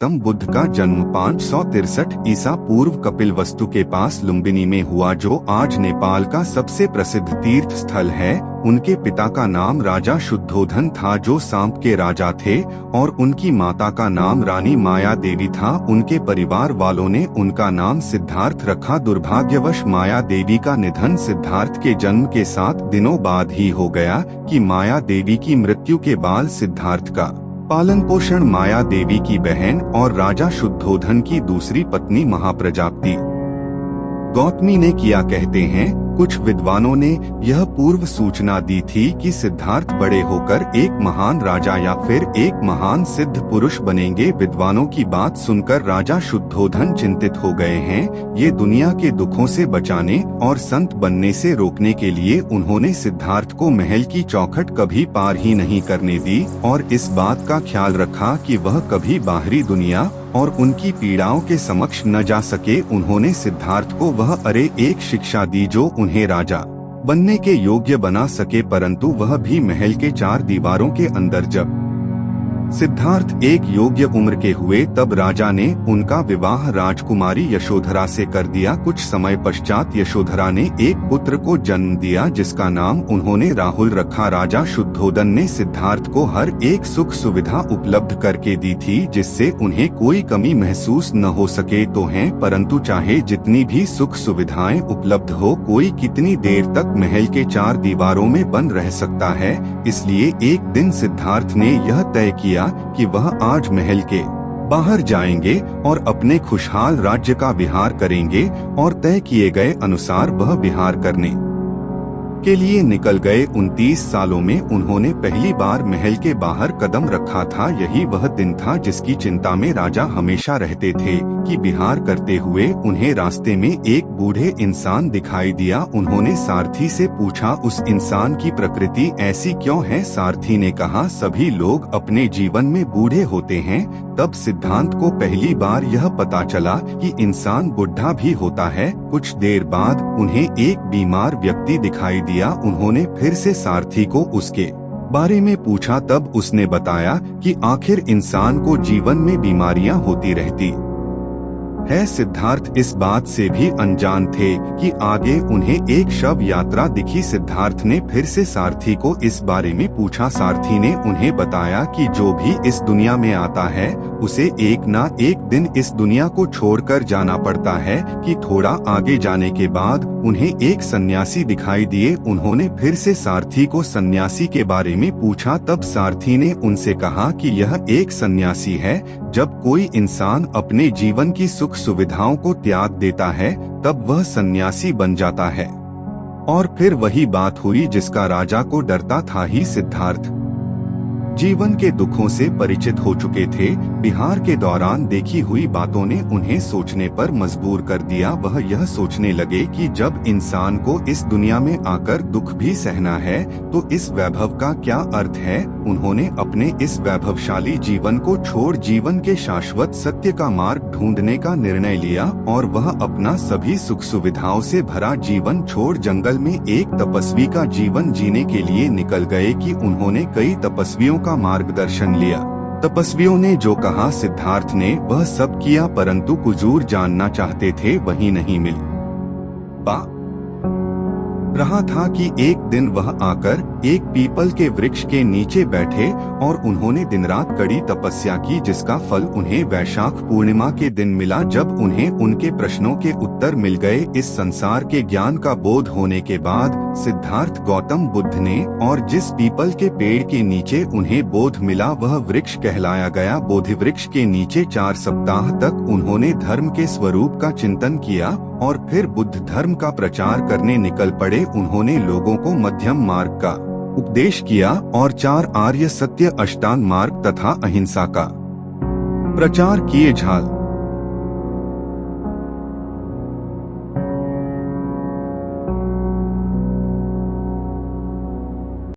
गौतम बुद्ध का जन्म 563 ईसा पूर्व कपिलवस्तु के पास लुम्बिनी में हुआ, जो आज नेपाल का सबसे प्रसिद्ध तीर्थ स्थल है। उनके पिता का नाम राजा शुद्धोधन था, जो सांप के राजा थे, और उनकी माता का नाम रानी माया देवी था। उनके परिवार वालों ने उनका नाम सिद्धार्थ रखा। दुर्भाग्यवश माया देवी का निधन सिद्धार्थ के जन्म के 7 दिनों बाद ही हो गया कि माया देवी की मृत्यु के बाद सिद्धार्थ का पालन पोषण माया देवी की बहन और राजा शुद्धोधन की दूसरी पत्नी महाप्रजापति गौतमी ने किया। कहते हैं कुछ विद्वानों ने यह पूर्व सूचना दी थी कि सिद्धार्थ बड़े होकर एक महान राजा या फिर एक महान सिद्ध पुरुष बनेंगे। विद्वानों की बात सुनकर राजा शुद्धोधन चिंतित हो गए हैं। ये दुनिया के दुखों से बचाने और संत बनने से रोकने के लिए उन्होंने सिद्धार्थ को महल की चौखट कभी पार ही नहीं करने दी और इस बात का ख्याल रखा कि वह कभी बाहरी दुनिया और उनकी पीड़ाओं के समक्ष न जा सके। उन्होंने सिद्धार्थ को वह एक शिक्षा दी जो उन्हें राजा बनने के योग्य बना सके, परंतु वह भी महल के 4 दीवारों के अंदर। जब सिद्धार्थ एक योग्य उम्र के हुए तब राजा ने उनका विवाह राजकुमारी यशोधरा से कर दिया। कुछ समय पश्चात यशोधरा ने एक पुत्र को जन्म दिया जिसका नाम उन्होंने राहुल रखा। राजा शुद्धोधन ने सिद्धार्थ को हर एक सुख सुविधा उपलब्ध करके दी थी जिससे उन्हें कोई कमी महसूस न हो सके तो है, परंतु चाहे जितनी भी सुख सुविधाएं उपलब्ध हो, कोई कितनी देर तक महल के 4 दीवारों में बंद रह सकता है। इसलिए एक दिन सिद्धार्थ ने यह तय किया कि वह आज महल के बाहर जाएंगे और अपने खुशहाल राज्य का विहार करेंगे, और तय किए गए अनुसार वह विहार करने के लिए निकल गए। 29 सालों में उन्होंने पहली बार महल के बाहर कदम रखा था। यही वह दिन था जिसकी चिंता में राजा हमेशा रहते थे कि विहार करते हुए उन्हें रास्ते में एक बूढ़े इंसान दिखाई दिया। उन्होंने सारथी से पूछा, उस इंसान की प्रकृति ऐसी क्यों है? सारथी ने कहा, सभी लोग अपने जीवन में बूढ़े होते हैं। तब सिद्धांत को पहली बार यह पता चला कि इंसान बुढ़ा भी होता है। कुछ देर बाद उन्हें एक बीमार व्यक्ति दिखाई दिया। उन्होंने फिर से सारथी को उसके बारे में पूछा, तब उसने बताया कि आखिर इंसान को जीवन में बीमारियां होती रहती है। सिद्धार्थ इस बात से भी अनजान थे कि आगे उन्हें एक शव यात्रा दिखी। सिद्धार्थ ने फिर से सारथी को इस बारे में पूछा। सारथी ने उन्हें बताया कि जो भी इस दुनिया में आता है उसे एक ना एक दिन इस दुनिया को छोड़कर जाना पड़ता है। कि थोड़ा आगे जाने के बाद उन्हें एक सन्यासी दिखाई दिए। उन्होंने फिर से सारथी को सन्यासी के बारे में पूछा। तब सारथी ने उनसे कहा कि यह एक सन्यासी है। जब कोई इंसान अपने जीवन की सुख सुविधाओं को त्याग देता है तब वह सन्यासी बन जाता है। और फिर वही बात हुई जिसका राजा को डरता था ही। सिद्धार्थ जीवन के दुखों से परिचित हो चुके थे। विहार के दौरान देखी हुई बातों ने उन्हें सोचने पर मजबूर कर दिया। वह यह सोचने लगे कि जब इंसान को इस दुनिया में आकर दुख भी सहना है तो इस वैभव का क्या अर्थ है। उन्होंने अपने इस वैभवशाली जीवन को छोड़ जीवन के शाश्वत सत्य का मार्ग ढूंढने का निर्णय लिया और वह अपना सभी सुख सुविधाओं से भरा जीवन छोड़ जंगल में एक तपस्वी का जीवन जीने के लिए निकल गए। कि उन्होंने कई तपस्वियों का मार्गदर्शन लिया। तपस्वियों ने जो कहा सिद्धार्थ ने वह सब किया, परंतु कुजूर जानना चाहते थे वही नहीं मिल पा रहा था कि एक दिन वह आकर एक पीपल के वृक्ष के नीचे बैठे और उन्होंने दिन रात कड़ी तपस्या की, जिसका फल उन्हें वैशाख पूर्णिमा के दिन मिला। जब उन्हें उनके प्रश्नों के उत्तर मिल गए, इस संसार के ज्ञान का बोध होने के बाद सिद्धार्थ गौतम बुद्ध ने और जिस पीपल के पेड़ के नीचे उन्हें बोध मिला वह वृक्ष कहलाया गया। बोधि वृक्ष के नीचे 4 सप्ताह तक उन्होंने धर्म के स्वरूप का चिंतन किया और फिर बुद्ध धर्म का प्रचार करने निकल पड़े। उन्होंने लोगों को मध्यम मार्ग का उपदेश किया और 4 आर्य सत्य, अष्टांग मार्ग तथा अहिंसा का प्रचार किए। झाल